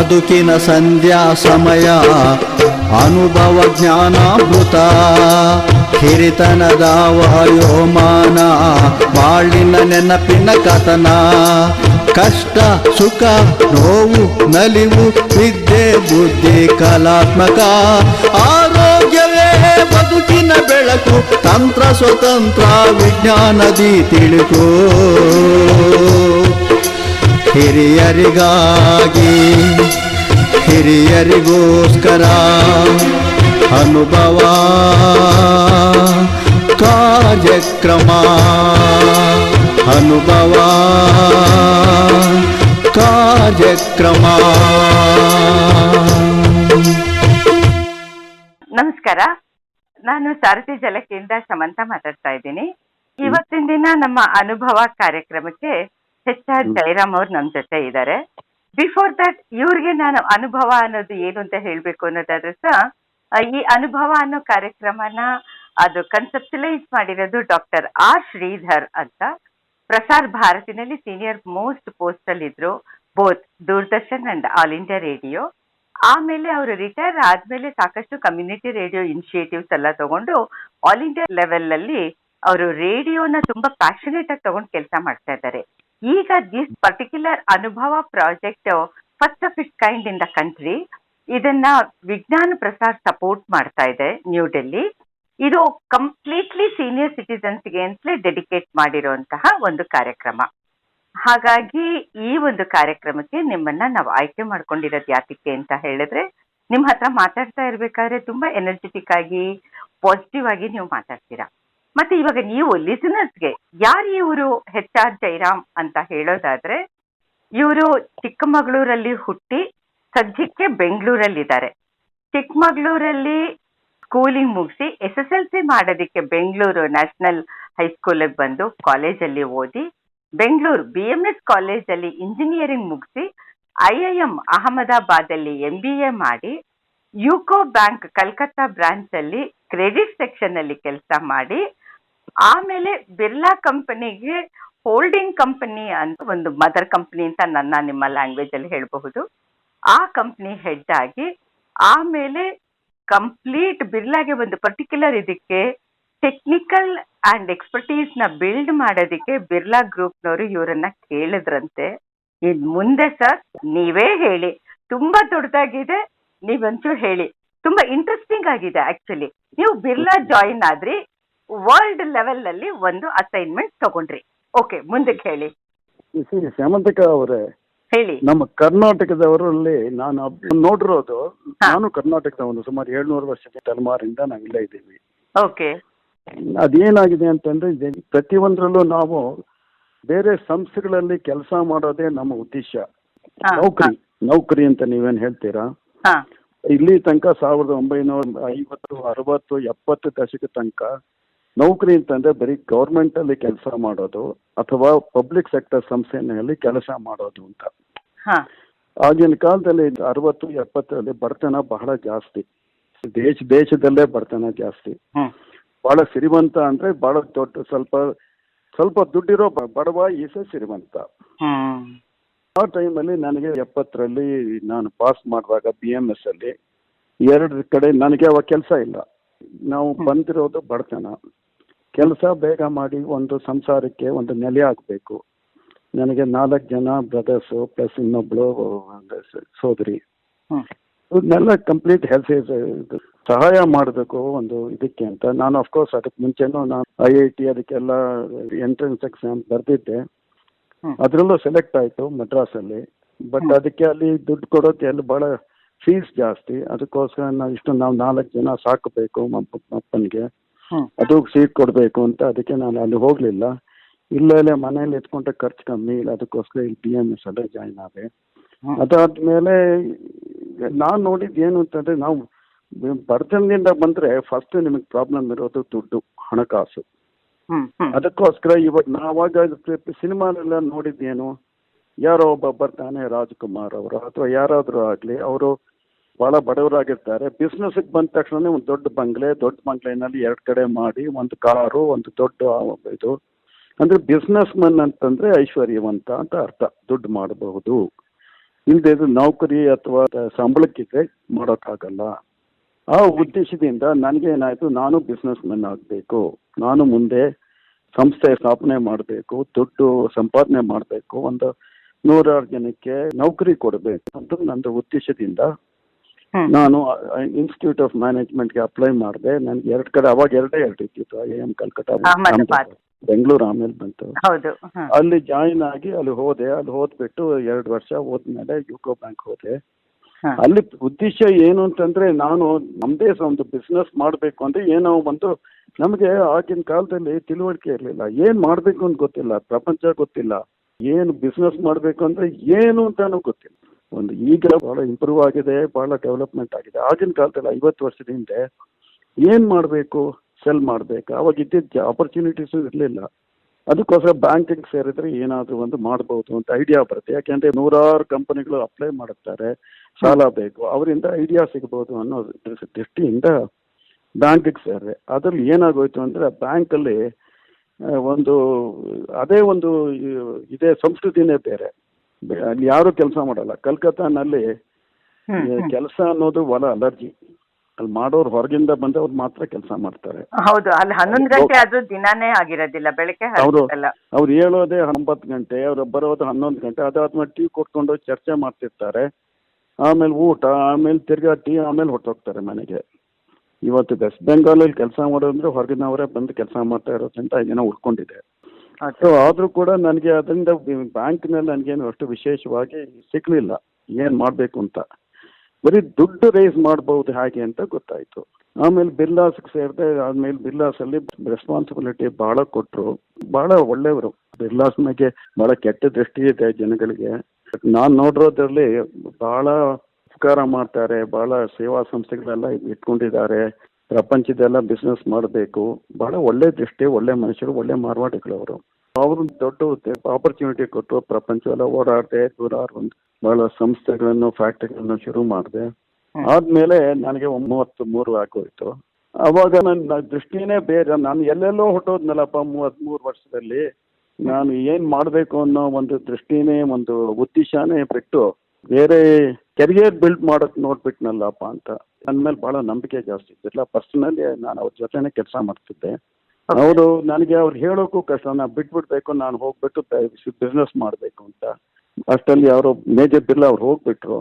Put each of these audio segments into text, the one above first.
ಬದುಕಿನ ಸಂಧ್ಯಾ ಸಮಯ ಅನುಭವ ಜ್ಞಾನಾಮೃತ ಹಿರಿತನದ ವಾಯೋಮಾನ ಬಾಳಿನ ನೆನಪಿನ ಕಥನ ಕಷ್ಟ ಸುಖ ನೋವು ನಲಿವು ವಿದ್ಯೆ ಬುದ್ಧಿ ಕಲಾತ್ಮಕ ಆರೋಗ್ಯವೇ ಬದುಕಿನ ಬೆಳಕು ತಂತ್ರ ಸ್ವತಂತ್ರ ವಿಜ್ಞಾನದಿ ತಿಳಿದು ಹಿರಿಯರಿಗಾಗಿ ಹಿರಿಯರಿಗೋಸ್ಕರ ಅನುಭವ ಕಾರ್ಯಕ್ರಮ ಅನುಭವ ಕಾರ್ಯಕ್ರಮ. ನಮಸ್ಕಾರ, ನಾನು ಸಾರಥಿ ಜಲಕಿಯಿಂದ ಶಮಂತ ಮಾತಾಡ್ತಾ ಇದ್ದೀನಿ. ಇವತ್ತಿನ ದಿನ ನಮ್ಮ ಅನುಭವ ಕಾರ್ಯಕ್ರಮಕ್ಕೆ HR ಜಯರಾಮ್ ಅವ್ರು ನಮ್ಮ ಜೊತೆ ಇದ್ದಾರೆ. ಬಿಫೋರ್ ದಟ್ ಇವ್ರಿಗೆ ನಾನು ಅನುಭವ ಅನ್ನೋದು ಏನು ಅಂತ ಹೇಳ್ಬೇಕು ಅನ್ನೋದಾದ್ರೆ ಸಹ ಈ ಅನುಭವ ಅನ್ನೋ ಕಾರ್ಯಕ್ರಮನ ಅದು ಕನ್ಸೆಪ್ಟಲೈಸ್ ಮಾಡಿರೋದು ಡಾಕ್ಟರ್ R ಶ್ರೀಧರ್ ಅಂತ. ಪ್ರಸಾರ್ ಭಾರತಿನಲ್ಲಿ ಸೀನಿಯರ್ ಮೋಸ್ಟ್ ಪೋಸ್ಟ್ ಅಲ್ಲಿ ಇದ್ರು, both Doordarshan and all India radio. ಆಮೇಲೆ ಅವರು ರಿಟೈರ್ ಆದ್ಮೇಲೆ ಸಾಕಷ್ಟು ಕಮ್ಯುನಿಟಿ ರೇಡಿಯೋ ಇನಿಷಿಯೇಟಿವ್ಸ್ ಎಲ್ಲ ತಗೊಂಡು ಆಲ್ ಇಂಡಿಯಾ ಲೆವೆಲ್ ಅಲ್ಲಿ ಅವರು ರೇಡಿಯೋನ ತುಂಬಾ ಪ್ಯಾಷನೇಟ್ ಆಗಿ ತಗೊಂಡು ಕೆಲಸ ಮಾಡ್ತಾ ಇದ್ದಾರೆ. ಈಗ ದಿಸ್ ಪರ್ಟಿಕ್ಯುಲರ್ ಅನುಭವ project first of it's kind in the country. ಇದನ್ನ ವಿಜ್ಞಾನ ಪ್ರಸಾರ್ ಸಪೋರ್ಟ್ ಮಾಡ್ತಾ ಇದೆ ನ್ಯೂ ಡೆಲ್ಲಿ. ಇದು ಕಂಪ್ಲೀಟ್ಲಿ ಸೀನಿಯರ್ ಸಿಟಿಸನ್ಸ್ಗೆ ಅಂತಲೇ ಡೆಡಿಕೇಟ್ ಮಾಡಿರುವಂತಹ ಒಂದು ಕಾರ್ಯಕ್ರಮ. ಹಾಗಾಗಿ ಈ ಒಂದು ಕಾರ್ಯಕ್ರಮಕ್ಕೆ ನಿಮ್ಮನ್ನ ನಾವು ಆಯ್ಕೆ ಮಾಡ್ಕೊಂಡಿರೋದು ಯಾತಕ್ಕೆ ಅಂತ ಹೇಳಿದ್ರೆ, ನಿಮ್ಮ ಹತ್ರ ಮಾತಾಡ್ತಾ ಇರ್ಬೇಕಾದ್ರೆ ತುಂಬಾ ಎನರ್ಜೆಟಿಕ್ ಆಗಿ ಪಾಸಿಟಿವ್ ಆಗಿ ನೀವು ಮಾತಾಡ್ತೀರಾ. ಮತ್ತೆ ಇವಾಗ ನೀವು ಲಿಸನರ್ಸ್ಗೆ ಯಾರು ಇವರು HR ಜಯರಾಮ್ ಅಂತ ಹೇಳೋದಾದ್ರೆ, ಇವರು ಚಿಕ್ಕಮಗಳೂರಲ್ಲಿ ಹುಟ್ಟಿ ಸದ್ಯಕ್ಕೆ ಬೆಂಗಳೂರಲ್ಲಿದ್ದಾರೆ. ಚಿಕ್ಕಮಗಳೂರಲ್ಲಿ ಸ್ಕೂಲಿಂಗ್ ಮುಗಿಸಿ SSLC ಮಾಡೋದಕ್ಕೆ ಬೆಂಗಳೂರು ನ್ಯಾಷನಲ್ ಹೈಸ್ಕೂಲಿಗೆ ಬಂದು ಕಾಲೇಜಲ್ಲಿ ಓದಿ, ಬೆಂಗಳೂರು BMS ಕಾಲೇಜಲ್ಲಿ ಇಂಜಿನಿಯರಿಂಗ್ ಮುಗಿಸಿ IIM ಅಹಮದಾಬಾದ್ ಅಲ್ಲಿ MBA ಮಾಡಿ, ಯುಕೋ ಬ್ಯಾಂಕ್ ಕಲ್ಕತ್ತಾ ಬ್ರಾಂಚ್ ಅಲ್ಲಿ ಕ್ರೆಡಿಟ್ ಸೆಕ್ಷನ್ ಅಲ್ಲಿ ಕೆಲಸ ಮಾಡಿ, ಆಮೇಲೆ ಬಿರ್ಲಾ ಕಂಪನಿಗೆ ಹೋಲ್ಡಿಂಗ್ ಕಂಪನಿ ಅಂತ ಒಂದು ಮದರ್ ಕಂಪನಿ ಅಂತ ನಿಮ್ಮ ಲ್ಯಾಂಗ್ವೇಜ್ ಅಲ್ಲಿ ಹೇಳಬಹುದು, ಆ ಕಂಪನಿ ಹೆಡ್ ಆಗಿ, ಆಮೇಲೆ ಕಂಪ್ಲೀಟ್ ಬಿರ್ಲಾಗೆ ಒಂದು ಪರ್ಟಿಕ್ಯುಲರ್ ಇದಕ್ಕೆ ಟೆಕ್ನಿಕಲ್ ಅಂಡ್ ಎಕ್ಸ್ಪರ್ಟೀಸ್ ನ ಬಿಲ್ಡ್ ಮಾಡೋದಕ್ಕೆ ಬಿರ್ಲಾ ಗ್ರೂಪ್ನವರು ಇವರನ್ನ ಕೇಳಿದ್ರಂತೆ. ಇನ್ ಮುಂದೆ ಸರ್ ನೀವೇ ಹೇಳಿ, ತುಂಬಾ ದೊಡ್ಡದಾಗಿದೆ, ನೀವಂಚೂರು ಹೇಳಿ. ತುಂಬಾ ಇಂಟ್ರೆಸ್ಟಿಂಗ್ ಆಗಿದೆ ಆಕ್ಚುಲಿ. ನೀವು ಬಿರ್ಲಾ ಜಾಯಿನ್ ಆದ್ರಿ, ವರ್ಲ್ಡ್ ಲೆವೆಲ್ ಅಲ್ಲಿ ಒಂದು ಅಸೈನ್ಮೆಂಟ್ ತಗೊಂಡ್ರಿ. ಓಕೆ, ಮುಂದಕ್ಕೆ ಹೇಳಿ. ಶ್ಯಾಮಂತಿಕ ಅವರೇ, ಹೇಳಿ. ನಮ್ಮ ಕರ್ನಾಟಕದವರಲ್ಲಿ ನಾನು ನೋಡಿರೋದು, ನಾನು ಕರ್ನಾಟಕದವನು, ಸುಮಾರು 700 ವರ್ಷದ ತಲೆಮಾರಿಂದ ನಾವು ಇಲ್ಲೇ ಇದ್ದೀವಿ. ಓಕೆ. ಅದೇನಾಗಿದೆ ಅಂತಂದ್ರೆ, ಪ್ರತಿಯೊಂದರಲ್ಲೂ ನಾವು ಬೇರೆ ಸಂಸ್ಥೆಗಳಲ್ಲಿ ಕೆಲಸ ಮಾಡೋದೇ ನಮ್ಮ ಉದ್ದೇಶ. ನೌಕರಿ ಅಂತ ನೀವೇನ್ ಹೇಳ್ತೀರಾ? ಇಲ್ಲಿ ತನಕ 1950, 60, 70 ದಶಕ ತನಕ ನೌಕರಿ ಅಂತಂದ್ರೆ ಬರೀ ಗೌರ್ಮೆಂಟ್ ಅಲ್ಲಿ ಕೆಲಸ ಮಾಡೋದು ಅಥವಾ ಪಬ್ಲಿಕ್ ಸೆಕ್ಟರ್ ಸಂಸ್ಥೆನಲ್ಲಿ ಕೆಲಸ ಮಾಡೋದು ಅಂತ. ಆಗಿನ ಕಾಲದಲ್ಲಿ 60, 70ರಲ್ಲಿ ಬಡತನ ಬಹಳ ಜಾಸ್ತಿ, ದೇಶದಲ್ಲೇ ಬಡತನ ಜಾಸ್ತಿ. ಬಹಳ ಶ್ರೀಮಂತ ಅಂದ್ರೆ ಬಹಳ ದೊಡ್ಡ, ಸ್ವಲ್ಪ ದುಡ್ಡಿರೋ ಬಡವ ಈಸ ಶ್ರೀಮಂತ. ಆ ಟೈಮಲ್ಲಿ ನನಗೆ 70ರಲ್ಲಿ ನಾನು ಪಾಸ್ ಮಾಡುವಾಗ BMS ಅಲ್ಲಿ 2 ಕಡೆ ನನಗೆ ಅವಾಗ ಕೆಲಸ ಇಲ್ಲ. ನಾವು ಬಂದಿರೋದು ಬಡತನ. ಕೆಲಸ ಬೇಗ ಮಾಡಿ ಒಂದು ಸಂಸಾರಕ್ಕೆ ಒಂದು ನೆಲೆ ಆಗಬೇಕು. ನನಗೆ 4 ಜನ ಬ್ರದರ್ಸು ಪ್ಲಸ್ ಇನ್ನೊಬ್ಳು ಸೋದರಿ. ಇವನ್ನೆಲ್ಲ ಕಂಪ್ಲೀಟ್ ಹೆಲ್ತ್ ಸಹಾಯ ಮಾಡಬೇಕು ಒಂದು ಇದಕ್ಕೆ ಅಂತ ನಾನು ಅಫ್ಕೋರ್ಸ್ ಅದಕ್ಕೆ ಮುಂಚೆನೂ ನಾನು IIT ಅದಕ್ಕೆಲ್ಲ ಎಂಟ್ರೆನ್ಸ್ ಎಕ್ಸಾಮ್ ಬರೆದಿದ್ದೆ. ಅದರಲ್ಲೂ ಸೆಲೆಕ್ಟ್ ಆಯಿತು ಮದ್ರಾಸಲ್ಲಿ. ಬಟ್ ಅದಕ್ಕೆ ಅಲ್ಲಿ ದುಡ್ಡು ಕೊಡೋಕೆ ಅಲ್ಲಿ ಭಾಳ ಫೀಸ್ ಜಾಸ್ತಿ. ಅದಕ್ಕೋಸ್ಕರ ನಾವು 4 ಜನ ಸಾಕಬೇಕು ಅಪ್ಪನಿಗೆ, ಅದು ಸೀಟ್ ಕೊಡಬೇಕು ಅಂತ ಅದಕ್ಕೆ ನಾನು ಅಲ್ಲಿ ಹೋಗಲಿಲ್ಲ. ಇಲ್ಲೇ ಮನೇಲಿ ಎತ್ಕೊಂಡ್ರೆ ಖರ್ಚು ಕಮ್ಮಿ ಇಲ್ಲ, ಅದಕ್ಕೋಸ್ಕರ ಇಲ್ಲಿ BMS ಅಲ್ಲೇ ಜಾಯ್ನ್ ಆದೆ. ಅದಾದ್ಮೇಲೆ ನಾನು ನೋಡಿದ್ದು ಏನು ಅಂತಂದ್ರೆ, ನಾವು ಬಡತನದಿಂದ ಬಂದ್ರೆ ಫಸ್ಟ್ ನಿಮಗೆ ಪ್ರಾಬ್ಲಮ್ ಇರೋದು ದುಡ್ಡು, ಹಣಕಾಸು. ಅದಕ್ಕೋಸ್ಕರ ಇವಾಗ ನಾವಾಗ ಸಿನಿಮಾನೆಲ್ಲ ನೋಡಿದ್ದೇನು, ಯಾರೋ ಒಬ್ಬ ಬರ್ತಾನೆ ರಾಜ್ಕುಮಾರ್ ಅವರು ಅಥವಾ ಯಾರಾದರೂ ಆಗಲಿ, ಅವರು ಭಾಳ ಬಡವರಾಗಿರ್ತಾರೆ. ಬಿಸ್ನೆಸ್ಗೆ ಬಂದ ತಕ್ಷಣ ಒಂದು ದೊಡ್ಡ ಬಂಗ್ಲೆನಲ್ಲಿ 2 ಕಡೆ ಮಾಡಿ, ಒಂದು ಕಾರು, ಒಂದು ದೊಡ್ಡ ಇದು. ಅಂದ್ರೆ ಬಿಸ್ನೆಸ್ ಮನ್ ಅಂತಂದ್ರೆ ಐಶ್ವರ್ಯವಂತ ಅಂತ ಅರ್ಥ, ದುಡ್ಡು ಮಾಡಬಹುದು. ಇಲ್ಲದೆ ಇದು ನೌಕರಿ ಅಥವಾ ಸಂಬಳಕ್ಕಿದ್ರೆ ಮಾಡೋಕ್ಕಾಗಲ್ಲ. ಆ ಉದ್ದೇಶದಿಂದ ನನಗೇನಾಯಿತು, ನಾನು ಬಿಸ್ನೆಸ್ ಮ್ಯಾನ್ ಆಗಬೇಕು, ನಾನು ಮುಂದೆ ಸಂಸ್ಥೆ ಸ್ಥಾಪನೆ ಮಾಡಬೇಕು, ದುಡ್ಡು ಸಂಪಾದನೆ ಮಾಡಬೇಕು, ಒಂದು 100 ಜನಕ್ಕೆ ನೌಕರಿ ಕೊಡಬೇಕು ಅಂತ ನನ್ನ ಉದ್ದೇಶದಿಂದ ನಾನು ಇನ್ಸ್ಟಿಟ್ಯೂಟ್ ಆಫ್ ಮ್ಯಾನೇಜ್ಮೆಂಟ್ಗೆ ಅಪ್ಲೈ ಮಾಡಿದೆ. ನನಗೆ 2 ಕಡೆ, ಅವಾಗ ಎರಡೇ ಇದ್ದಿತ್ತು, IIM ಕಲ್ಕತ್ತಾ, ಬೆಂಗಳೂರು ಆಮೇಲೆ ಬಂತು. ಅಲ್ಲಿ ಜಾಯಿನ್ ಆಗಿ ಅಲ್ಲಿ ಹೋದೆ. ಅಲ್ಲಿ ಓದ್ಬಿಟ್ಟು 2 ವರ್ಷ ಹೋದ್ಮೇಲೆ ಯುಕೋ ಬ್ಯಾಂಕ್ ಹೋದೆ. ಅಲ್ಲಿ ಉದ್ದೇಶ ಏನು ಅಂತಂದ್ರೆ, ನಾನು ನಮ್ಮದೇ ಒಂದು ಬಿಸ್ನೆಸ್ ಮಾಡಬೇಕು ಅಂದ್ರೆ ಏನೋ ಒಂದು, ನಮಗೆ ಆಗಿನ ಕಾಲದಲ್ಲಿ ತಿಳುವಳಿಕೆ ಇರಲಿಲ್ಲ, ಏನು ಮಾಡಬೇಕು ಅಂತ ಗೊತ್ತಿಲ್ಲ, ಪ್ರಪಂಚ ಗೊತ್ತಿಲ್ಲ, ಏನು ಬಿಸ್ನೆಸ್ ಮಾಡಬೇಕು ಅಂದ್ರೆ ಏನು ಅಂತಾನು ಗೊತ್ತಿಲ್ಲ. ಒಂದು ಈಗ ಬಹಳ ಇಂಪ್ರೂವ್ ಆಗಿದೆ, ಬಹಳ ಡೆವಲಪ್ಮೆಂಟ್ ಆಗಿದೆ. ಆಗಿನ ಕಾಲದಲ್ಲಿ 50 ವರ್ಷದ ಹಿಂದೆ ಏನು ಮಾಡಬೇಕು, ಸೆಲ್ ಮಾಡಬೇಕು, ಅವಾಗ ಇದ್ದಿದ್ದ ಆಪರ್ಚುನಿಟೀಸು ಇರಲಿಲ್ಲ. ಅದಕ್ಕೋಸ್ಕರ ಬ್ಯಾಂಕಿಂಗ್ ಸೇರಿದ್ರೆ ಏನಾದರೂ ಒಂದು ಮಾಡ್ಬೋದು ಅಂತ ಐಡಿಯಾ ಬರುತ್ತೆ. ಯಾಕೆಂದರೆ 100 ಕಂಪನಿಗಳು ಅಪ್ಲೈ ಮಾಡುತ್ತಾರೆ, ಸಾಲ ಬೇಕು, ಅವರಿಂದ ಐಡಿಯಾ ಸಿಗ್ಬೋದು ಅನ್ನೋ ದೃಷ್ಟಿಯಿಂದ ಬ್ಯಾಂಕಿಗೆ ಸೇರಿದೆ. ಅದರಲ್ಲಿ ಏನಾಗೋಯ್ತು ಅಂದರೆ, ಬ್ಯಾಂಕಲ್ಲಿ ಒಂದು ಅದೇ ಒಂದು ಇದೇ ಸಂಸ್ಕೃತಿನೇ ಬೇರೆ, ಅಲ್ಲಿ ಯಾರು ಕೆಲಸ ಮಾಡಲ್ಲ. ಕಲ್ಕತ್ತಾನಲ್ಲಿ ಕೆಲಸ ಅನ್ನೋದು ಒಳ ಅಲರ್ಜಿ. ಅಲ್ಲಿ ಮಾಡೋರು ಹೊರಗಿಂದ ಬಂದವ್ರು ಮಾತ್ರ ಕೆಲಸ ಮಾಡ್ತಾರೆ. ಹೌದು, ಅಲ್ಲಿ 11 ಗಂಟೆ ಆದ್ರೂ ದಿನಾನೇ ಆಗಿರೋದಿಲ್ಲ, ಬೆಳಗ್ಗೆ ಅವ್ರು ಹೇಳೋದೇ 9 ಗಂಟೆ, ಅವ್ರು ಬರೋದು 11 ಗಂಟೆ. ಅದಾದ್ಮೇಲೆ ಟೀ ಕೊಟ್ಕೊಂಡು ಚರ್ಚೆ ಮಾಡ್ತಿರ್ತಾರೆ, ಆಮೇಲೆ ಊಟ, ಆಮೇಲೆ ತಿರ್ಗಾ ಟೀ, ಆಮೇಲೆ ಹೊರಟೋಗ್ತಾರೆ ಮನೆಗೆ. ಇವತ್ತು ವೆಸ್ಟ್ ಬೆಂಗಾಲಲ್ಲಿ ಕೆಲಸ ಮಾಡೋದಂದ್ರೆ ಹೊರಗಿನವರೇ ಬಂದು ಕೆಲಸ ಮಾಡ್ತಾ ಇರೋದ್ರಿಂದ ಏನೋ ಉಳ್ಕೊಂಡಿದೆ. ಸೊ ಆದರೂ ಕೂಡ ನನಗೆ ಅದರಿಂದ ಬ್ಯಾಂಕ್ನಲ್ಲಿ ನನಗೇನು ಅಷ್ಟು ವಿಶೇಷವಾಗಿ ಸಿಗಲಿಲ್ಲ ಏನು ಮಾಡಬೇಕು ಅಂತ. ಬರೀ ದುಡ್ಡು ರೈಸ್ ಮಾಡ್ಬೋದು ಹಾಗೆ ಅಂತ ಗೊತ್ತಾಯಿತು. ಆಮೇಲೆ ಬಿರ್ಲಾಸ್ಗೆ ಸೇರಿದೆ. ಆದ್ಮೇಲೆ ಬಿರ್ಲಾಸಲ್ಲಿ ರೆಸ್ಪಾನ್ಸಿಬಿಲಿಟಿ ಭಾಳ ಕೊಟ್ಟರು, ಭಾಳ ಒಳ್ಳೆಯವರು. ಬಿರ್ಲಾಸ್ ಮೇಲೆ ಭಾಳ ಕೆಟ್ಟ ದೃಷ್ಟಿ ಇದೆ ಜನಗಳಿಗೆ. ನಾನು ನೋಡಿರೋದ್ರಲ್ಲಿ ಭಾಳ ಉಪಕಾರ ಮಾಡ್ತಾರೆ, ಭಾಳ ಸೇವಾ ಸಂಸ್ಥೆಗಳೆಲ್ಲ ಇಟ್ಕೊಂಡಿದ್ದಾರೆ, ಪ್ರಪಂಚದೆಲ್ಲ ಬಿಸ್ನೆಸ್ ಮಾಡಬೇಕು, ಭಾಳ ಒಳ್ಳೆ ದೃಷ್ಟಿ, ಒಳ್ಳೆ ಮನುಷ್ಯರು, ಒಳ್ಳೆ ಮಾರ್ವಾಡಿಗಳವರು. ಅವರು ದೊಡ್ಡ ಆಪರ್ಚುನಿಟಿ ಕೊಟ್ಟರು, ಪ್ರಪಂಚವೆಲ್ಲ ಓಡಾಡಿದೆ, ದೂರಾರು ಒಂದು ಭಾಳ ಸಂಸ್ಥೆಗಳನ್ನು, ಫ್ಯಾಕ್ಟ್ರಿಗಳನ್ನು ಶುರು ಮಾಡಿದೆ. ಆದಮೇಲೆ ನನಗೆ 33 ಆಗೋಯ್ತು. ಅವಾಗ ನನ್ನ ದೃಷ್ಟಿನೇ ಬೇರೆ. ನಾನು ಎಲ್ಲೆಲ್ಲೋ ಹೊಟ್ಟೋದ್ನಲ್ಲಪ್ಪ 33 ವರ್ಷದಲ್ಲಿ. ನಾನು ಏನು ಮಾಡಬೇಕು ಅನ್ನೋ ಒಂದು ದೃಷ್ಟಿನೇ, ಒಂದು ಉದ್ದೇಶನೇ ಬಿಟ್ಟು ಬೇರೆ ಕೆರಿಯರ್ ಬಿಲ್ಡ್ ಮಾಡೋಕ್ಕೆ ನೋಡ್ಬಿಟ್ನಲ್ಲಪ್ಪ ಅಂತ ನನ್ನ ಮೇಲೆ ಭಾಳ ನಂಬಿಕೆ ಜಾಸ್ತಿ ಇದ್ದಿಲ್ಲ. ಪರ್ಸನಲಿ ನಾನು ಅವ್ರ ಜೊತೆನೇ ಕೆಲಸ ಮಾಡ್ತಿದ್ದೆ. ಅವರು ನನಗೆ ಅವ್ರು ಹೇಳೋಕ್ಕೂ ಕಷ್ಟ, ನಾನು ಬಿಟ್ಬಿಡ್ಬೇಕು, ನಾನು ಹೋಗ್ಬಿಟ್ಟು ಬಿಸ್ನೆಸ್ ಮಾಡಬೇಕು ಅಂತ. ಅಷ್ಟಲ್ಲಿ ಅವರು ಮೇಜರ್ ಬಿರ್ಲಾ ಅವ್ರು ಹೋಗ್ಬಿಟ್ರು.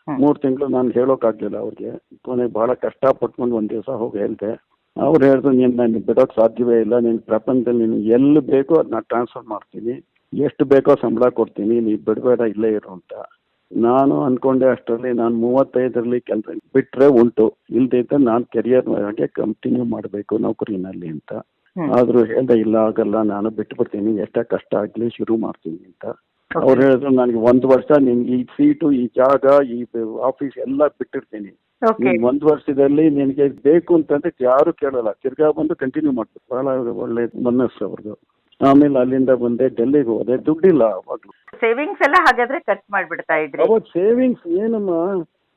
3 ತಿಂಗಳು ನಾನು ಹೇಳೋಕ್ಕಾಗಲಿಲ್ಲ ಅವ್ರಿಗೆ. ಕೊನೆಗೆ ಭಾಳ ಕಷ್ಟಪಟ್ಕೊಂಡು ಒಂದು ದಿವಸ ಹೋಗಿ ಹೇಳಿದೆ. ಅವ್ರು ಹೇಳಿದ್ರು, ನಾನು ಬಿಡೋಕ್ಕೆ ಸಾಧ್ಯವೇ ಇಲ್ಲ, ನಿನ್ನ ಪ್ರಪಂಚದಲ್ಲಿ ನೀನು ಎಲ್ಲಿ ಬೇಕೋ ಅದನ್ನ ಟ್ರಾನ್ಸ್ಫರ್ ಮಾಡ್ತೀನಿ, ಎಷ್ಟು ಬೇಕೋ ಸಂಬಳ ಕೊಡ್ತೀನಿ, ನೀವು ಬಿಡಬೇಡ, ಇಲ್ಲೇ ಇರು ಅಂತ. ನಾನು ಅಂದ್ಕೊಂಡೆ ಅಷ್ಟರಲ್ಲಿ ನಾನು 35ರಲ್ಲಿ ಕೆಲಸ ಬಿಟ್ಟರೆ ಉಂಟು, ಇಲ್ಲದಿದ್ದರೆ ನಾನು ಕೆರಿಯರ್ ಹಾಗೆ ಕಂಟಿನ್ಯೂ ಮಾಡಬೇಕು ನೌಕರಿನಲ್ಲಿ ಅಂತ. ಆದರೂ ಹೇಳಿದೆ, ಇಲ್ಲ ಆಗಲ್ಲ, ನಾನು ಬಿಟ್ಬಿಡ್ತೀನಿ, ಎಷ್ಟೇ ಕಷ್ಟ ಆಗಲಿ ಶುರು ಮಾಡ್ತೀನಿ ಅಂತ. ಅವ್ರು ಹೇಳಿದ್ರು, ನನಗೆ 1 ವರ್ಷ ನಿನ್ ಈ ಸೀಟು, ಈ ಜಾಗ, ಈ ಆಫೀಸ್ ಎಲ್ಲ ಬಿಟ್ಟಿರ್ತೀನಿ, ನೀನು 1 ವರ್ಷದಲ್ಲಿ ನಿನಗೆ ಬೇಕು ಅಂತಂದ್ರೆ ಯಾರು ಕೇಳಲ್ಲ, ತಿರ್ಗಾ ಬಂದು ಕಂಟಿನ್ಯೂ ಮಾಡ್ಬೇಕು. ಭಾಳ ಒಳ್ಳೆ ಮನಸ್ಸು ಅವ್ರದ್ದು. ಆಮೇಲೆ ಅಲ್ಲಿಂದ ಬಂದೆ, ಡೆಲ್ಲಿಗೆ ಹೋದೆ. ದುಡ್ಡಿಲ್ಲ ಅವಾಗಲೂ. ಸೇವಿಂಗ್ಸ್ ಎಲ್ಲ ಹಾಗಾದ್ರೆ ಖರ್ಚು ಮಾಡಿಬಿಡ್ತಾ ಇದ್ರಿ? ಅವಾಗ ಸೇವಿಂಗ್ಸ್ ಏನಮ್ಮ,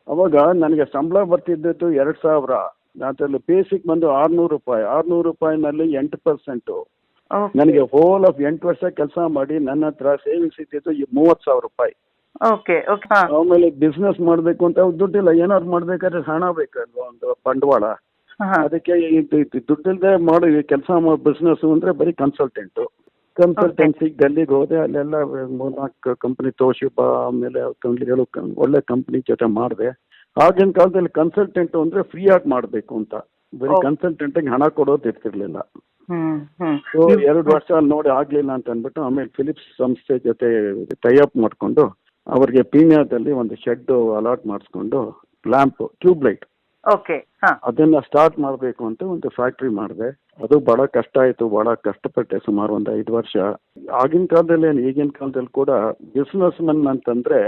ಅವಾಗ ನನಗೆ ಸಂಬಳ ಬರ್ತಿದ್ದದ್ದು 2000. ಅದರಲ್ಲಿ ಬೇಸಿಕ್ ಬಂದು 600 ರೂಪಾಯಿ. 600 ರೂಪಾಯಿನಲ್ಲಿ 8%. ನನಗೆ ಹೋಲ್ ಆಫ್ 8 ವರ್ಷ ಕೆಲಸ ಮಾಡಿ ನನ್ನ ಹತ್ರ ಸೇವಿಂಗ್ಸ್ ಇದ್ದಿದ್ದು 30,000 ರೂಪಾಯಿ. ಆಮೇಲೆ ಬಿಸ್ನೆಸ್ ಮಾಡಬೇಕು ಅಂತ ದುಡ್ಡಿಲ್ಲ. ಏನಾದ್ರು ಮಾಡ್ಬೇಕಾದ್ರೆ ಹಣ ಬೇಕಲ್ವಾ, ಒಂದು ಬಂಡವಾಳ. ಅದಕ್ಕೆ ದುಡ್ಡಿಲ್ಲದೆ ಮಾಡಿ ಕೆಲಸ ಬಿಸ್ನೆಸ್ ಅಂದ್ರೆ ಬರೀ ಕನ್ಸಲ್ಟೆನ್ಸಿ ಡೆಲ್ಲಿಗೆ ಹೋದೆ. ಅಲ್ಲೆಲ್ಲ 3-4 ಕಂಪ್ನಿ, ತೋಶಿಬಾ, ಆಮೇಲೆ ಕಂಪ್ನಿಗಳು, ಒಳ್ಳೆ ಕಂಪ್ನಿ ಜೊತೆ ಮಾಡಿದೆ. ಆಗಿನ ಕಾಲದಲ್ಲಿ ಕನ್ಸಲ್ಟೆಂಟ್ ಅಂದ್ರೆ ಫ್ರೀ ಆಗಿ ಮಾಡಬೇಕು ಅಂತ, ಬರೀ ಕನ್ಸಲ್ಟೆಂಟಿಗೆ ಹಣ ಕೊಡೋದು ಇರ್ತಿರ್ಲಿಲ್ಲ. ಸೊ 2 ವರ್ಷ ನೋಡಿ ಆಗ್ಲಿಲ್ಲ ಅಂತ ಅಂದ್ಬಿಟ್ಟು ಆಮೇಲೆ ಫಿಲಿಪ್ಸ್ ಸಂಸ್ಥೆ ಜೊತೆ ಟೈಅಪ್ ಮಾಡಿಕೊಂಡು ಅವ್ರಿಗೆ ಪೀಣ್ಯದಲ್ಲಿ ಒಂದು ಶೆಡ್ ಅಲಾಟ್ ಮಾಡಿಸ್ಕೊಂಡು ಲ್ಯಾಂಪ್, ಟ್ಯೂಬ್ ಲೈಟ್, ಅದನ್ನ ಸ್ಟಾರ್ಟ್ ಮಾಡಬೇಕು ಅಂತ ಒಂದು ಫ್ಯಾಕ್ಟ್ರಿ ಮಾಡಿದೆ. ಅದು ಬಹಳ ಕಷ್ಟ ಆಯ್ತು, ಬಹಳ ಕಷ್ಟಪಟ್ಟೆ, ಸುಮಾರು ಒಂದು 5 ವರ್ಷ. ಆಗಿನ ಕಾಲದಲ್ಲಿ ಈಗಿನ ಕಾಲದಲ್ಲಿ ಕೂಡ ಬಿಸ್ನೆಸ್ ಮನ್ ಅಂತಂದ್ರೆ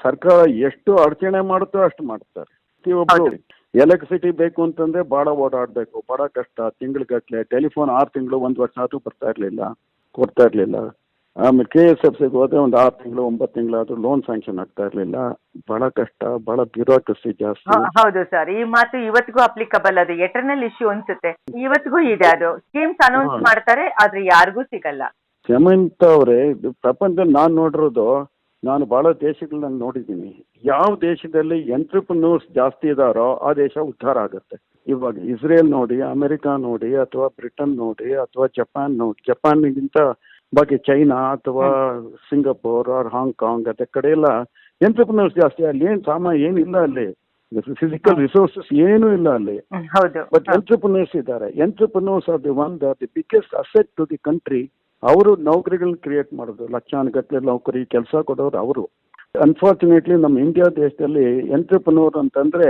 ಸರ್ಕಾರ ಎಷ್ಟು ಅಡಚಣೆ ಮಾಡುತ್ತೋ ಅಷ್ಟು ಮಾಡ್ತಾರೆ. ಪ್ರತಿಯೊಬ್ಬರು ಎಲೆಕ್ಟ್ರಿಸಿಟಿ ಬೇಕು ಅಂತಂದ್ರೆ ಬಹಳ ಓಡಾಡಬೇಕು, ಬಹಳ ಕಷ್ಟ. ತಿಂಗಳಿಗಟ್ಟಲೆ ಟೆಲಿಫೋನ್ 6 ತಿಂಗಳು 1 ವರ್ಷ ಆದ್ರೂ ಕೊಡ್ತಾ ಇರ್ಲಿಲ್ಲ. ಆಮೇಲೆ KSFCಗೆ ಹೋದ್ರೆ ಒಂದು 6 ತಿಂಗಳು 9 ತಿಂಗಳಾದ್ರೂ ಲೋನ್ ಸ್ಯಾಂಕ್ಷನ್ ಆಗ್ತಾ ಇರ್ಲಿಲ್ಲ. ಬಹಳ ಕಷ್ಟ, ಬಹಳ ಬ್ಯೂರೋಕ್ರಸಿ ಜಾಸ್ತಿ. ಹೌದು ಸರ್, ಈ ಮಾತು ಇವತ್ತಿಗೂ ಅಪ್ಲಿಕಬಲ್. ಅದು ಎಟರ್ನಲ್ ಇಶ್ಯೂ ಅನ್ಸುತ್ತೆ, ಇವತ್ತಿಗೂ ಇದೆ. ಅದು ಸ್ಕೀಮ್ಸ್ ಅನೌನ್ಸ್ ಮಾಡ್ತಾರೆ, ಆದ್ರೆ ಯಾರಿಗೂ ಸಿಗಲ್ಲ. ಹೆಮಂತ್ ಅವರೇ, ಪ್ರಪಂಚದಲ್ಲಿ ನಾನು ನೋಡಿರೋದು ನಾನು ಬಹಳ ದೇಶಗಳನ್ನ ನೋಡಿದ್ದೀನಿ. ಯಾವ ದೇಶದಲ್ಲಿ ಎಂಟ್ರಪ್ರನೂರ್ಸ್ ಜಾಸ್ತಿ ಇದಾರೋ ಆ ದೇಶ ಉದ್ಧಾರ ಆಗುತ್ತೆ. ಇವಾಗ ಇಸ್ರೇಲ್ ನೋಡಿ, ಅಮೆರಿಕ ನೋಡಿ, ಅಥವಾ ಬ್ರಿಟನ್ ನೋಡಿ, ಅಥವಾ ಜಪಾನ್ ನೋಡಿ. ಜಪಾನ್ಗಿಂತ ಬಾಕಿ ಚೈನಾ ಅಥವಾ ಸಿಂಗಪೂರ್ ಆರ್ ಹಾಂಗ್ಕಾಂಗ್ ಅದ ಕಡೆ ಎಲ್ಲ ಎಂಟ್ರಪ್ರನೂರ್ಸ್ ಜಾಸ್ತಿ. ಅಲ್ಲಿ ಏನಿಲ್ಲ ಅಲ್ಲಿ ಫಿಸಿಕಲ್ ರಿಸೋರ್ಸಸ್ ಏನೂ ಇಲ್ಲ ಅಲ್ಲಿ. ಹೌದು. ಬಟ್ ಎಂಟ್ರಪ್ರನೂರ್ಸ್ ಇದ್ದಾರೆ. Entrepreneurs are the biggest asset to the country. ಅವರು ನೌಕರಿಗಳನ್ನ ಕ್ರಿಯೇಟ್ ಮಾಡೋದು, ಲಕ್ಷಾನುಗಟ್ಟಲೆ ನೌಕರಿ ಕೆಲಸ ಕೊಡೋರು ಅವರು. ಅನ್ಫಾರ್ಚುನೇಟ್ಲಿ ನಮ್ಮ ಇಂಡಿಯಾ ದೇಶದಲ್ಲಿ ಎಂಟ್ರಪ್ರನೂರ್ ಅಂತಂದ್ರೆ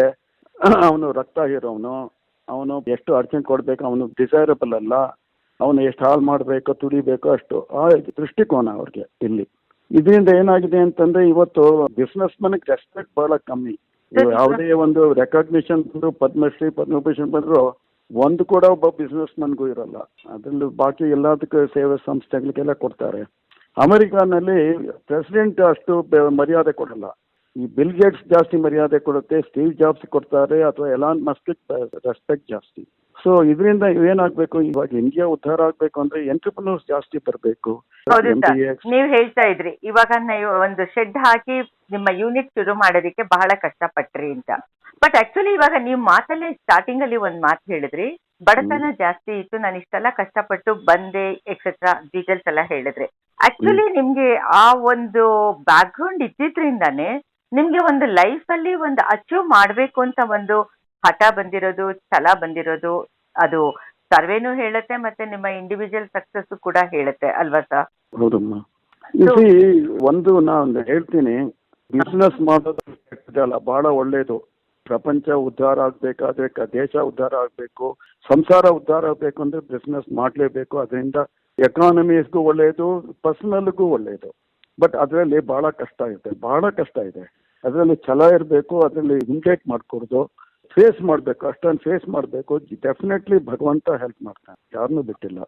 ಅವನು ರಕ್ತ ಹೀರೋವನು, ಅವನು ಎಷ್ಟು ಅರ್ಜೆಂಟ್ ಕೊಡ್ಬೇಕು, ಅವನು ಡಿಸೈರಬಲ್ ಅಲ್ಲ, ಅವನು ಎಷ್ಟು ಹಾಳು ಮಾಡಬೇಕೋ ತುಳಿಬೇಕೋ ಅಷ್ಟು ಆ ದೃಷ್ಟಿಕೋನ ಅವ್ರಿಗೆ ಇಲ್ಲಿ. ಇದರಿಂದ ಏನಾಗಿದೆ ಅಂತಂದ್ರೆ ಇವತ್ತು ಬಿಸ್ನೆಸ್ ಮನ್ಗೆ ರೆಸ್ಪೆಕ್ಟ್ ಬಹಳ ಕಮ್ಮಿ. ಯಾವುದೇ ಒಂದು ರೆಕಗ್ನಿಷನ್ ಬಂದ್ರು, ಪದ್ಮಶ್ರೀ ಪದ್ಮಭೂಷಣ್ ಬಂದ್ರು ಒಂದು ಕೂಡ ಒಬ್ಬ ಬಿಸ್ನೆಸ್ ಮನ್ಗೂ ಇರಲ್ಲ. ಅದರಲ್ಲೂ ಬಾಕಿ ಎಲ್ಲದಕ್ಕೂ ಸೇವೆ ಸಂಸ್ಥೆಗಳಿಗೆಲ್ಲ ಕೊಡ್ತಾರೆ. ಅಮೆರಿಕಾನಲ್ಲಿ ಪ್ರೆಸಿಡೆಂಟ್ ಅಷ್ಟು ಮರ್ಯಾದೆ ಕೊಡಲ್ಲ. ಈ ಬಿಲ್ ಗೇಟ್ಸ್ ಜಾಸ್ತಿ ಮರ್ಯಾದೆ ಕೊಡುತ್ತೆ, ಸ್ಟೀವ್ ಜಾಬ್ಸ್ ಕೊಡ್ತಾರೆ, ಅಥವಾ ಎಲಾನ್ ಮಸ್ಕ್ ರೆಸ್ಪೆಕ್ಟ್ ಜಾಸ್ತಿ. ಸೊ ಇದರಿಂದ ಏನಾಗಬೇಕು, ಇವಾಗ ಇಂಡಿಯಾ ಉದ್ಧಾರ ಆಗಬೇಕು ಅಂದ್ರೆ ಎಂಟ್ರಪ್ರನೂರ್ಸ್ ಜಾಸ್ತಿ ಬರಬೇಕು. ಹೌದು ಸರ್, ನೀವು ಹೇಳ್ತಾ ಇದ್ರಿ ಇವಾಗ ನೀವು ಒಂದು ಶೆಡ್ ಹಾಕಿ ನಿಮ್ಮ ಯೂನಿಟ್ ಶುರು ಮಾಡೋದಕ್ಕೆ ಬಹಳ ಕಷ್ಟಪಟ್ರಿ ಅಂತ. ಬಟ್ ಆಕ್ಚುಲಿ ಇವಾಗ ನೀವು ಮಾತಲ್ಲೇ ಸ್ಟಾರ್ಟಿಂಗ್ ಅಲ್ಲಿ ಒಂದ್ ಮಾತು ಹೇಳಿದ್ರಿ, ಬಡತನ ಜಾಸ್ತಿ ಇತ್ತು, ನಾನು ಇಷ್ಟೆಲ್ಲ ಕಷ್ಟಪಟ್ಟು ಬಂದೆ ಎಕ್ಸೆಟ್ರಾ ಡೀಟೇಲ್ಸ್ ಎಲ್ಲ ಹೇಳಿದ್ರಿ. ಆಕ್ಚುಲಿ ನಿಮ್ಗೆ ಆ ಒಂದು ಬ್ಯಾಕ್ ಗ್ರೌಂಡ್ ಇದ್ದಿದ್ರಿಂದಾನೇ ನಿಮ್ಗೆ ಒಂದು ಲೈಫ್ ಅಲ್ಲಿ ಒಂದು ಅಚೀವ್ ಮಾಡ್ಬೇಕು ಅಂತ ಒಂದು ಹಠ ಬಂದಿರೋದು, ಛಲ ಬಂದಿರೋದು. ಅದು ಸರ್ವೇನೂ ಹೇಳುತ್ತೆ, ಮತ್ತೆ ನಿಮ್ಮ ಇಂಡಿವಿಜುವಲ್ ಸಕ್ಸಸ್ ಕೂಡ ಹೇಳುತ್ತೆ ಅಲ್ವಾ ಸರ್? ಹೌದಮ್ಮ. ಒಂದು ನಾನು ಹೇಳ್ತೀನಿ, ಬಿಸ್ನೆಸ್ ಮಾಡೋದು ಕೆಟ್ಟದಲ್ಲ, ಬಹಳ ಒಳ್ಳೇದು. ಪ್ರಪಂಚ ಉದ್ಧಾರ ಆಗ್ಬೇಕಾದ್ರೆ, ದೇಶ ಉದ್ಧಾರ ಆಗ್ಬೇಕು, ಸಂಸಾರ ಉದ್ಧಾರ ಆಗ್ಬೇಕು ಅಂದ್ರೆ ಬಿಸ್ನೆಸ್ ಮಾಡ್ಲೇಬೇಕು. ಅದರಿಂದ ಎಕಾನಮಿಸ್ಗೂ ಒಳ್ಳೆಯದು, ಪರ್ಸನಲ್ಗೂ ಒಳ್ಳೆಯದು. ಬಟ್ ಅದರಲ್ಲಿ ಬಹಳ ಕಷ್ಟ ಇದೆ. ಅದರಲ್ಲಿ ಛಲ ಇರಬೇಕು, ಅದರಲ್ಲಿ ಇಂಟೇಕ್ ಮಾಡ್ಕೊಡ್ದು, ಫೇಸ್ ಮಾಡಬೇಕು, ಅಷ್ಟೊಂದು ಫೇಸ್ ಮಾಡಬೇಕು. ಡೆಫಿನೆಟ್ಲಿ ಭಗವಂತ ಹೆಲ್ಪ್ ಮಾಡ್ತಾನೆ, ಯಾರನ್ನೂ ಬಿಟ್ಟಿಲ್ಲ.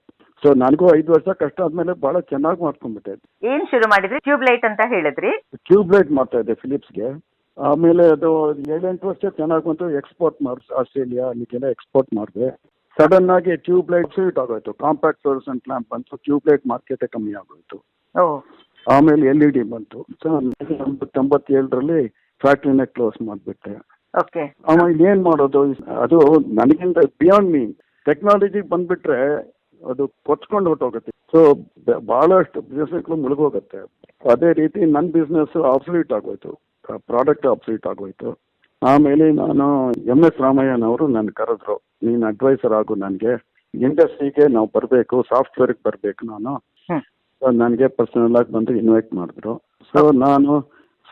ಸೊ ನನಗೂ 5 ವರ್ಷ ಕಷ್ಟ ಆದ್ಮೇಲೆ ಬಹಳ ಚೆನ್ನಾಗಿ ಮಾಡ್ಕೊಂಡ್ಬಿಟ್ಟೆ. ಏನ್ ಶುರು ಮಾಡಿದ್ರಿ? ಟ್ಯೂಬ್ ಲೈಟ್ ಅಂತ ಹೇಳಿದ್ರಿ. ಟ್ಯೂಬ್ ಲೈಟ್ ಮಾಡ್ತಾ ಇದ್ದೆ ಫಿಲಿಪ್ಸ್ಗೆ. ಆಮೇಲೆ ಅದು 7-8 ವರ್ಷ ಚೆನ್ನಾಗಿ ಬಂತು. ಎಕ್ಸ್ಪೋರ್ಟ್ ಆಸ್ಟ್ರೇಲಿಯಾ ಅಲ್ಲಿಗೆಲ್ಲ ಎಕ್ಸ್ಪೋರ್ಟ್ ಮಾಡಿದೆ. ಸಡನ್ ಆಗಿ ಟ್ಯೂಬ್ ಲೈಟ್ ಸ್ವೀಟ್ ಆಗೋಯ್ತು. ಕಾಂಪ್ಯಾಕ್ಟ್ ಫ್ಲೋರೆಸೆಂಟ್ ಲ್ಯಾಂಪ್ ಬಂತು, ಟ್ಯೂಬ್ ಲೈಟ್ ಮಾರ್ಕೆಟೇ ಕಮ್ಮಿ ಆಗೋಯ್ತು. ಆಮೇಲೆ LED ಬಂತು. ಸೊ 1997ರಲ್ಲಿ ಫ್ಯಾಕ್ಟ್ರಿನ ಕ್ಲೋಸ್ ಮಾಡಿಬಿಟ್ಟೆ. ಆಮೇಲೆ ಏನ್ ಮಾಡೋದು, ಅದು ನನಗಿಂತ ಬಿಯಾಂಡ್ ಮೀ. ಟೆಕ್ನಾಲಜಿ ಬಂದ್ಬಿಟ್ರೆ ಅದು ಕೊಚ್ಕೊಂಡು ಹೊಟ್ಟೋಗುತ್ತೆ. ಸೊ ಬಹಳಷ್ಟು ಬಿಸ್ನೆಸ್ಗಳು ಮುಳುಗೋಗುತ್ತೆ. ಅದೇ ರೀತಿ ನನ್ನ ಬಿಸ್ನೆಸ್ ಆಬ್ಸಲ್ಯೂಟ್ ಆಗೋಯ್ತು, ಪ್ರಾಡಕ್ಟ್ ಆಬ್ಸಲ್ಯೂಟ್ ಆಗೋಯ್ತು. ಆಮೇಲೆ ನಾನು MS ರಾಮಯ್ಯನವರು ನನ್ನ ಕರೆದ್ರು, ನೀನು ಅಡ್ವೈಸರ್ ಆಗು, ನನಗೆ ಇಂಡಸ್ಟ್ರಿಗೆ ನಾವು ಬರಬೇಕು, ಸಾಫ್ಟ್ವೇರ್ಗೆ ಬರಬೇಕು ನಾನು. ನನಗೆ ಪರ್ಸನಲ್ ಆಗಿ ಬಂದು ಇನ್ವೈಟ್ ಮಾಡಿದ್ರು. ಸೊ ನಾನು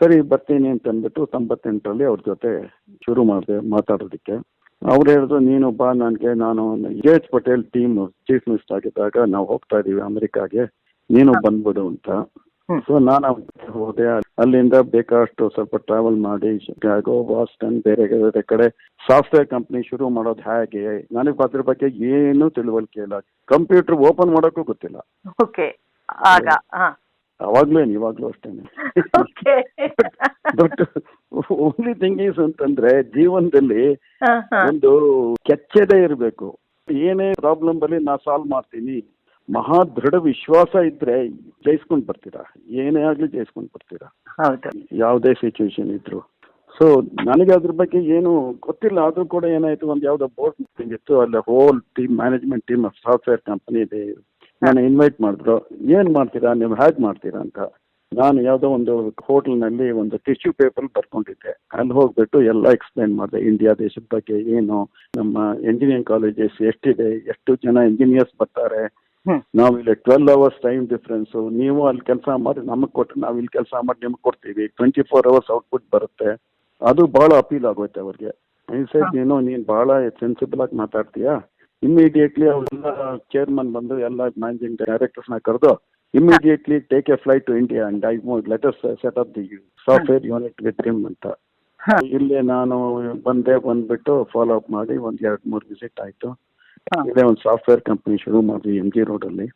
ಸರಿ ಬರ್ತೀನಿ ಅಂತ ಅಂದ್ಬಿಟ್ಟು 98ರಲ್ಲಿ ಅವ್ರ ಜೊತೆ ಶುರು ಮಾಡಿದೆ ಮಾತಾಡೋದಕ್ಕೆ. ಅವ್ರು ಹೇಳಿದ್ರು, ನೀನು ಬಾ ನನಗೆ, ನಾನು JH Patel team chief minister ಆಗಿದ್ದಾಗ ನಾವು ಹೋಗ್ತಾ ಇದೀವಿ ಅಮೆರಿಕಾಗೆ, ನೀನು ಬಂದ್ಬಿಡು ಅಂತ. ಸೊ ನಾನು ಹೋದೆ. ಅಲ್ಲಿಂದ ಬೇಕಾಷ್ಟು ಸ್ವಲ್ಪ ಟ್ರಾವೆಲ್ ಮಾಡಿ ಶಿಕಾಗೋ, ಬಾಸ್ಟನ್, ಬೇರೆ ಬೇರೆ ಕಡೆ ಸಾಫ್ಟ್ವೇರ್ ಕಂಪ್ನಿ ಶುರು ಮಾಡೋದು ಹೇಗೆ, ನನಗೆ ಅದ್ರ ಬಗ್ಗೆ ಏನೂ ತಿಳುವಳಿಕೆ ಇಲ್ಲ. ಕಂಪ್ಯೂಟರ್ ಓಪನ್ ಮಾಡೋಕ್ಕೂ ಗೊತ್ತಿಲ್ಲ. ಅವಾಗ್ಲೂ ಇವಾಗ್ಲೂ ಅಷ್ಟೇನೆ. ಬಟ್ ಓನ್ಲಿ ಥಿಂಗ್ ಈಸ್ ಅಂತಂದ್ರೆ ಜೀವನದಲ್ಲಿ ಒಂದು ಕೆಚ್ಚದೆ ಇರಬೇಕು. ಏನೇ ಪ್ರಾಬ್ಲಮ್ ಬರಲಿ ನಾ ಸಾಲ್ವ್ ಮಾಡ್ತೀನಿ, ಮಹಾ ದೃಢ ವಿಶ್ವಾಸ ಇದ್ರೆ ಜಯಿಸ್ಕೊಂಡ್ ಬರ್ತೀರಾ, ಏನೇ ಆಗ್ಲಿ ಜಯಿಸ್ಕೊಂಡ್ ಬರ್ತೀರಾ ಯಾವುದೇ ಸಿಚುವೇಶನ್ ಇದ್ರು. ಸೊ ನನಗೆ ಅದ್ರ ಬಗ್ಗೆ ಏನು ಗೊತ್ತಿಲ್ಲ. ಆದ್ರೂ ಕೂಡ ಏನಾಯ್ತು, ಒಂದು ಯಾವ್ದೋ ಬೋರ್ಡ್ ಮೀಟಿಂಗ್ ಇತ್ತು, ಅಲ್ಲಿ whole team, management team of software company ಇದೆ. ನಾನು ಇನ್ವೈಟ್ ಮಾಡಿದ್ರು, ಏನ್ ಮಾಡ್ತೀರಾ ನೀವು, ಹೇಗೆ ಮಾಡ್ತೀರಾ ಅಂತ. ನಾನು ಯಾವುದೋ ಒಂದು ಹೋಟೆಲ್ನಲ್ಲಿ ಒಂದು ಟಿಶ್ಯೂ ಪೇಪರ್ ಬರ್ಕೊಂಡಿದ್ದೆ. ಅಲ್ಲಿ ಹೋಗ್ಬಿಟ್ಟು ಎಲ್ಲ ಎಕ್ಸ್ಪ್ಲೈನ್ ಮಾಡಿದೆ, ಇಂಡಿಯಾ ದೇಶದ ಬಗ್ಗೆ ಏನು, ನಮ್ಮ ಇಂಜಿನಿಯರಿಂಗ್ ಕಾಲೇಜಸ್ ಎಷ್ಟಿದೆ, ಎಷ್ಟು ಜನ ಇಂಜಿನಿಯರ್ಸ್ ಬರ್ತಾರೆ, ನಾವು ಇಲ್ಲಿ 12 hours ಟೈಮ್ ಡಿಫ್ರೆನ್ಸು, ನೀವು ಅಲ್ಲಿ ಕೆಲಸ ಮಾಡಿ ನಮಗೆ ಕೊಟ್ಟರೆ ನಾವು ಇಲ್ಲಿ ಕೆಲಸ ಮಾಡಿ ನಿಮ್ಗೆ ಕೊಡ್ತೀವಿ, 24 hours ಔಟ್ಪುಟ್ ಬರುತ್ತೆ. ಅದು ಬಹಳ ಅಪೀಲ್ ಆಗೋಯ್ತು ಅವ್ರಿಗೆ. ನೀನು ಬಹಳ ಸೆನ್ಸಿಬಲ್ ಆಗಿ ಮಾತಾಡ್ತೀಯಾ. ಇಮಿಡಿಯೇಟ್ಲಿ ಅವರೆಲ್ಲ ಚೇರ್ಮನ್ ಬಂದು ಎಲ್ಲ ಮ್ಯಾನೇಜಿಂಗ್ ಡೈರೆಕ್ಟರ್ಸ್ನ ಕರೆದು, immediately take a flight to India and I let us set up the software unit with him ಅಂತ. ಇಲ್ಲಿ ನಾನು ಬಂದ್ಬಿಟ್ಟು ಫಾಲೋ ಅಪ್ ಮಾಡಿ 1-2-3 ವಿಸಿಟ್ ಆಯ್ತು. ಇಲ್ಲೇ ಒಂದು ಸಾಫ್ಟ್ವೇರ್ ಕಂಪನಿ ಶುರು ಮಾಡಿದ್ವಿ MG ರೋಡಲ್ಲಿ.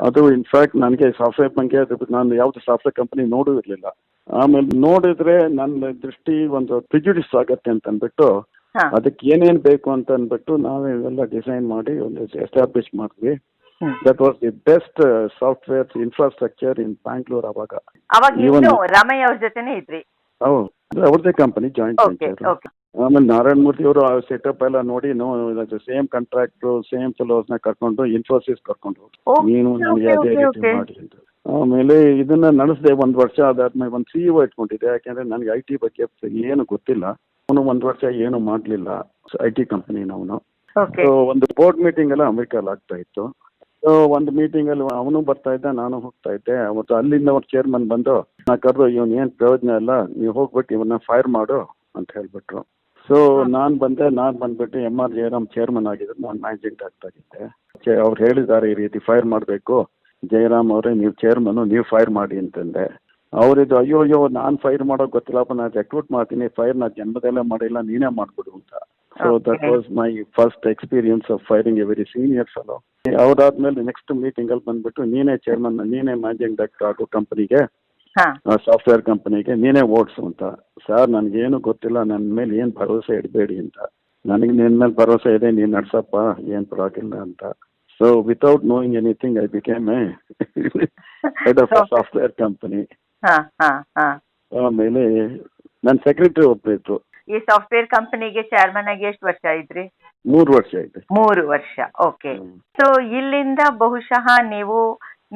ಅದು ಇನ್ಫ್ಯಾಕ್ಟ್ ನನಗೆ ಸಾಫ್ಟ್ವೇರ್ ಬಗ್ಗೆ ನಾನು ಯಾವ್ದು ಸಾಫ್ಟ್ವೇರ್ ಕಂಪನಿ ನೋಡೂ ಇರಲಿಲ್ಲ. ಆಮೇಲೆ ನೋಡಿದ್ರೆ ನನ್ನ ದೃಷ್ಟಿ ಒಂದು ಪ್ರಿಜುಡಿಸ್ ಆಗತ್ತೆ ಅಂತ ಅಂದ್ಬಿಟ್ಟು ಅದಕ್ಕೆ ಏನೇನು ಬೇಕು ಅಂತ ಅಂದ್ಬಿಟ್ಟು ನಾವೇ ಇವೆಲ್ಲ ಡಿಸೈನ್ ಮಾಡಿ ಒಂದು ಎಸ್ಟಾಬ್ಲಿಷ್ ಮಾಡಿದ್ವಿ. That was the best software infrastructure in Bangalore ಅವಾಗ. ಅವಾಗ Even- ನೀವು ರಾಮಯ್ಯ ಅವ್ರ ಜೊತೆನೇ ಇದ್ರಿ? ಹೌದು, ಅವ್ರದ್ದೇ company joint okay venture. Okay. ಆಮೇಲೆ ನಾರಾಯಣ ಮೂರ್ತಿ ಅವರು ಸೆಟಪ್ ಎಲ್ಲ ನೋಡಿ ಸೇಮ್ ಕಾಂಟ್ರಾಕ್ಟ್ರು ಸೇಮ್ ಫೆಲೋಸ್ನ ಕರ್ಕೊಂಡು ಇನ್ಫೋಸಿಸ್ ಕರ್ಕೊಂಡು Okay, ನೀನು ನನಗೆ okay, ಅದೇ okay, ರೀತಿ okay. ಮಾಡಿ ಅಂತ. ಆಮೇಲೆ ಇದನ್ನ ನಡೆಸಿದೆ 1 ವರ್ಷ. ಅದಾದ್ಮೇಲೆ ಒಂದು CEO ಇಟ್ಕೊಂಡಿದ್ದೆ, ಯಾಕೆಂದ್ರೆ ನನಗೆ IT ಬಗ್ಗೆ ಏನು ಗೊತ್ತಿಲ್ಲ. ಅವನು 1 ವರ್ಷ ಏನು ಮಾಡಲಿಲ್ಲ, IT ಕಂಪನಿನವನು. ಓಕೆ. ಸೊ ಒಂದು ಬೋರ್ಡ್ ಮೀಟಿಂಗ್ ಎಲ್ಲ ಅಮೆರಿಕಲ್ಲಿ ಆಗ್ತಾ ಇತ್ತು. ಸೊ ಒಂದು ಮೀಟಿಂಗ್ ಅಲ್ಲಿ ಅವನು ಬರ್ತಾ ಇದ್ದ, ನಾನು ಹೋಗ್ತಾ ಇದ್ದೆ. ಅವತ್ತು ಅಲ್ಲಿಂದ ಅವ್ರ ಚೇರ್ಮನ್ ಬಂದು ನಾ ಕರೆದು, ಇವನ್ ಏನ್ ಪ್ರಯೋಜನ ಇಲ್ಲ, ನೀವು ಹೋಗ್ಬಿಟ್ಟು ಇವನ್ನ ಫೈರ್ ಮಾಡು ಅಂತ ಹೇಳ್ಬಿಟ್ರು. ಸೊ ನಾನು ಬಂದ್ಬಿಟ್ಟು MR ಜಯರಾಮ್ ಚೇರ್ಮನ್ ಆಗಿದ್ರು, ನಾನು ಮ್ಯಾನೇಜಿಂಗ್ ಡೈರೆಕ್ಟರ್ ಆಗಿದ್ದೆ. ಅವ್ರು ಹೇಳಿದ್ದಾರೆ ಈ ರೀತಿ ಫೈರ್ ಮಾಡಬೇಕು, ಜಯರಾಮ್ ಅವರೇ ನೀವು ಚೇರ್ಮನ್, ನೀವು ಫೈರ್ ಮಾಡಿ ಅಂತಂದೆ. ಅವರಿದ್ದು ಅಯ್ಯೋ ನಾನು ಫೈರ್ ಮಾಡೋಕೆ ಗೊತ್ತಿಲ್ಲಪ್ಪ, ನಾನು ರೆಕ್ರೂಟ್ ಮಾಡ್ತೀನಿ, ಫೈರ್ ನಾ ಜನ್ಮದಲ್ಲೇ ಮಾಡಿಲ್ಲ, ನೀನೇ ಮಾಡ್ಬಿಡು ಅಂತ. So that was my first experience of firing a very senior fellow. ಅವ್ರಾದ್ಮೇಲೆ ನೆಕ್ಸ್ಟ್ ಮೀಟಿಂಗ್ ಅಲ್ಲಿ ಬಂದ್ಬಿಟ್ಟು, ನೀನೇ ಚೇರ್ಮನ್, ನೀನೇ ಮ್ಯಾನೇಜಿಂಗ್ ಡೈರೆಕ್ಟರ್ ಆಗೋ ಕಂಪನಿಗೆ, ಸಾಫ್ಟ್ವೇರ್ ಕಂಪನಿಗೆ ನೀನೇ ಓಡಿಸು ಅಂತ. ಸರ್ ನನಗೇನು ಗೊತ್ತಿಲ್ಲ, ನನ್ನ ಮೇಲೆ ಏನು ಭರವಸೆ ಇಡಬೇಡಿ ಅಂತ. ನನಗೆ ನಿನ್ನ ಮೇಲೆ ಭರವಸೆ ಇದೆ, ನೀನು ನಡ್ಸಪ್ಪ, ಏನು ಪರವಾಗಿಲ್ಲ ಅಂತ. So without knowing anything I became A head of a software company. ಆಮೇಲೆ ನನ್ನ ಸೆಕ್ರೆಟರಿ ಒಬ್ಬರಿದ್ರು. ಈ ಸಾಫ್ಟ್ವೇರ್ ಕಂಪನಿಗೆ ಚೇರ್ಮನ್ ಆಗಿ ಎಷ್ಟು ವರ್ಷ ಇದ್ರಿ? 3 ವರ್ಷ ಆಯ್ತು. 3 ವರ್ಷ. ಓಕೆ. ಸೊ ಇಲ್ಲಿಂದ ಬಹುಶಃ ನೀವು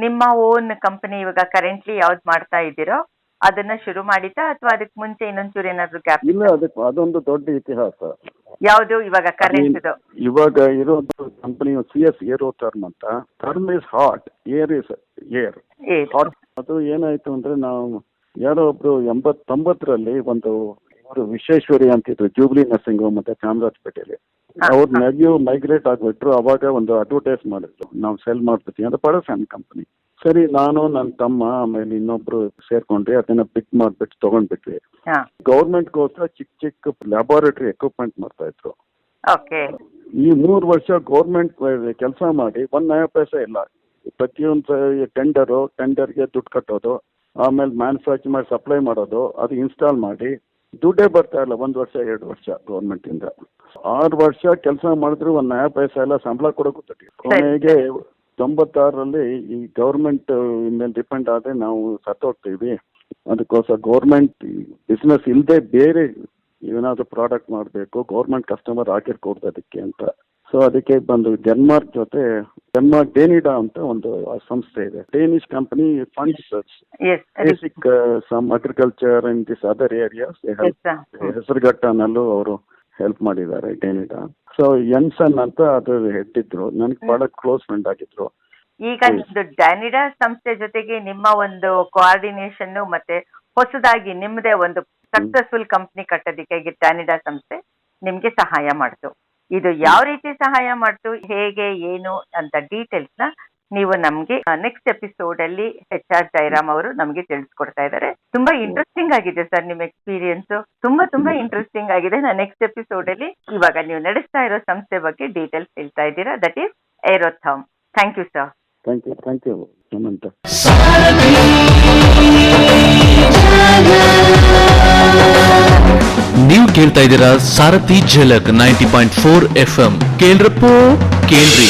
ನಿಮ್ಮ ಓನ್ ಕಂಪನಿ ಇವಾಗ ಕರೆಂಟ್ಲಿ ಯಾವ್ದು ಮಾಡ್ತಾ ಇದ್ದೀರೋ ಅದನ್ನ ಶುರು ಮಾಡಿತಾ, ಅಥವಾ ಅದಕ್ಕೆ ಮುಂಚೆ ಇನ್ನೊಂಚೂರು ಏನಾದ್ರು ಗ್ಯಾಪ್? ಇಲ್ಲ, ಅದಕ್ಕೆ ಅದೊಂದು ದೊಡ್ಡ ಇತಿಹಾಸ. ಯಾವುದು ಇವಾಗ ಕರೆಂಟ್? ಇವಾಗ ಇರೋದು ಕಂಪನಿ CS ಏರೋಥರ್ಮ್ ಅಂತ. Therm is hot, air is air hot. ಅದು ಏನಾಯ್ತು ಅಂದ್ರೆ, ನಾವು ಯಾರೋ ಒಬ್ರು 89ರಲ್ಲಿ ಒಂದು ವಿಶ್ವೇಶ್ವರಿ ಅಂತಿದ್ರು, ಜೂಬ್ಲಿ ನರ್ಸಿಂಗ್ ಹೋಮ್ ಮತ್ತೆ ಚಾಮರಾಜಪೇಟೆಯಲ್ಲಿ. ಅವ್ರ ನೆಗೆಯು ಮೈಗ್ರೇಟ್ ಆಗ್ಬಿಟ್ರು. ಅವಾಗ ಒಂದು ಅಡ್ವರ್ಟೈಸ್ ಮಾಡಿದ್ರು, ನಾವು ಸೆಲ್ ಮಾಡ್ತೀವಿ ಅಂತ, ಬಡ ಸಣ್ಣ ಕಂಪನಿ. ಸರಿ, ನಾನು ನನ್ನ ತಮ್ಮ ಆಮೇಲೆ ಇನ್ನೊಬ್ರು ಸೇರ್ಕೊಂಡ್ರಿ, ಅದನ್ನ ಪಿಕ್ ಮಾಡ್ಬಿಟ್ಟು ತಗೊಂಡ್ಬಿಟ್ವಿ. ಗೌರ್ಮೆಂಟ್ಗೋಸ್ಕರ ಚಿಕ್ಕ ಲ್ಯಾಬೋರೇಟರಿ ಎಕ್ವಿಪ್ಮೆಂಟ್ ಮಾಡ್ತಾ ಇದ್ರು. ಈ 3 ವರ್ಷ ಗೌರ್ಮೆಂಟ್ ಕೆಲಸ ಮಾಡಿ 1 ನಯ ಪೈಸೆ ಇಲ್ಲ. ಪ್ರತಿಯೊಂದು ಟೆಂಡರ್ಗೆ ದುಡ್ಡು ಕಟ್ಟೋದು, ಆಮೇಲೆ ಮ್ಯಾನುಫ್ಯಾಕ್ಚರ್ ಮಾಡಿ ಸಪ್ಲೈ ಮಾಡೋದು, ಅದು ಇನ್ಸ್ಟಾಲ್ ಮಾಡಿ ದುಡ್ಡೇ ಬರ್ತಾ ಇಲ್ಲ. 1 ವರ್ಷ 2 ವರ್ಷ ಗೌರ್ಮೆಂಟ್ ಇಂದ. 6 ವರ್ಷ ಕೆಲಸ ಮಾಡಿದ್ರು 1 ನಯ ಪೈಸೆ ಎಲ್ಲ ಸಂಬಳ ಕೂಡ ಗೊತ್ತಿಲ್ಲ. ಕೊನೆಗೆ 96ರಲ್ಲಿ ಈ ಗೌರ್ಮೆಂಟ್ ಮೇಲೆ ಡಿಪೆಂಡ್ ಆದ್ರೆ ನಾವು ಸತ್ತೋಗ್ತೀವಿ. ಅದಕ್ಕೋಸ್ಕರ ಗೌರ್ಮೆಂಟ್ ಬಿಸ್ನೆಸ್ ಇಲ್ಲದೆ ಬೇರೆ ಏನಾದ್ರು ಪ್ರಾಡಕ್ಟ್ ಮಾಡಬೇಕು, ಗೌರ್ಮೆಂಟ್ ಕಸ್ಟಮರ್ ಹಾಕಿರ್ಕೊಡ್ದು ಅದಕ್ಕೆ ಅಂತ. ಸೊ ಅದಕ್ಕೆ ಬಂದು ಡೆನ್ಮಾರ್ಕ್ ಡೇನಿಡಾ ಅಂತ ಒಂದು ಸಂಸ್ಥೆ ಇದೆ. Danish company funds basic some agriculture in this other areas. ಹೆಸರುಘಟ್ಟನಲ್ಲೂ ಅವರು ಹೆಲ್ಪ್ ಮಾಡಿದ್ದಾರೆ, ಡೇನಿಡಾ. ಸೊ ಎನ್ಸನ್ ಅಂತ ಅದು ಹೆಡ್ ಇದ್ರು, ನನಗೆ ಬಹಳ ಕ್ಲೋಸ್ ಫ್ರೆಂಡ್ ಆಗಿದ್ರು. ಈಗ ನಿಮ್ದು ಡ್ಯಾನಿಡಾ ಸಂಸ್ಥೆ ಜೊತೆಗೆ ನಿಮ್ಮ ಒಂದು ಕೋಆರ್ಡಿನೇಷನ್ ಮತ್ತೆ ಹೊಸದಾಗಿ ನಿಮ್ಮದೇ ಒಂದು ಸಕ್ಸಸ್ಫುಲ್ ಕಂಪ್ನಿ ಕಟ್ಟೋದಕ್ಕೆ ಡ್ಯಾನಿಡಾ ಸಂಸ್ಥೆ ನಿಮ್ಗೆ ಸಹಾಯ ಮಾಡ್ತು. ಇದು ಯಾವ ರೀತಿ ಸಹಾಯ ಮಾಡ್ತು, ಹೇಗೆ, ಏನು ಅಂತ ಡೀಟೇಲ್ಸ್ ನ ನೀವು ನಮ್ಗೆ ನೆಕ್ಸ್ಟ್ ಎಪಿಸೋಡ್ ಅಲ್ಲಿ HR ಜಯರಾಮ್ ಅವರು ನಮ್ಗೆ ತಿಳಿಸ್ಕೊಡ್ತಾ ಇದ್ದಾರೆ. ತುಂಬಾ ಇಂಟ್ರೆಸ್ಟಿಂಗ್ ಆಗಿದೆ ಸರ್ ನಿಮ್ಮ ಎಕ್ಸ್ಪೀರಿಯನ್ಸ್, ತುಂಬಾ ಇಂಟ್ರೆಸ್ಟಿಂಗ್ ಆಗಿದೆ. ನಾನು ನೆಕ್ಸ್ಟ್ ಎಪಿಸೋಡ್ ಅಲ್ಲಿ ಇವಾಗ ನೀವು ನಡೆಸ್ತಾ ಇರೋ ಸಂಸ್ಥೆ ಬಗ್ಗೆ ಡೀಟೇಲ್ಸ್ ಹೇಳ್ತಾ ಇದ್ದೀರಾ, that is Aerotherm. Thank you sir. Thank you Hemanth. ನೀವು ಕೇಳ್ತಾ ಇದ್ದೀರಾ ಸಾರಥಿ ಝಲಕ್ 90.4 FM. ಕೇಳ್ರಪ್ಪೋ ಕೇಳ್ರಿ.